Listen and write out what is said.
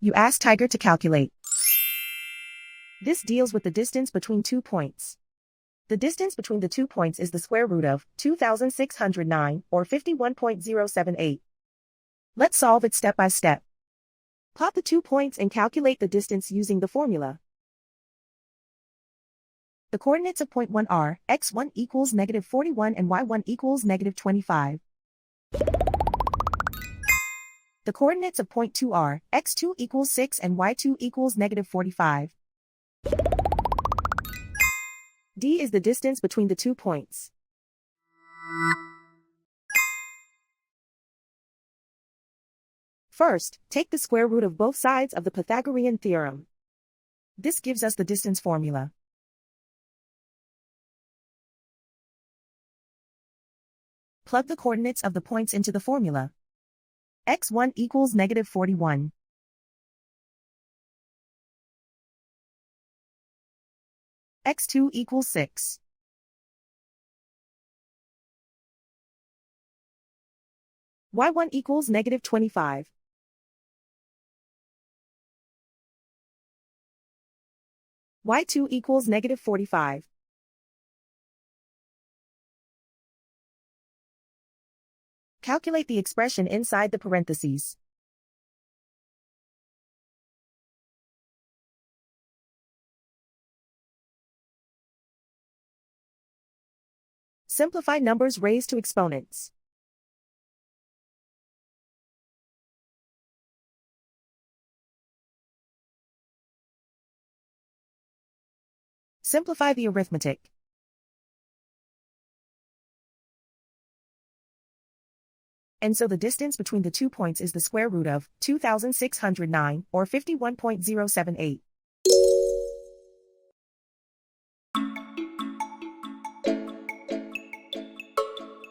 You ask Tiger to calculate. This deals with the distance between 2 points. The distance between the 2 points is the square root of 2,609, or 51.078. Let's solve it step by step. Plot the 2 points and calculate the distance using the formula. The coordinates of point 1 are x1 equals -41 and y1 equals -25. The coordinates of point 2 are x2 equals 6 and y2 equals -45. D is the distance between the 2 points. First, take the square root of both sides of the Pythagorean theorem. This gives us the distance formula. Plug the coordinates of the points into the formula. x1 equals -41. x2 equals 6. y1 equals -25. y2 equals -45. Calculate the expression inside the parentheses. Simplify numbers raised to exponents. Simplify the arithmetic. And so the distance between the 2 points is the square root of 2,609, or 51.078.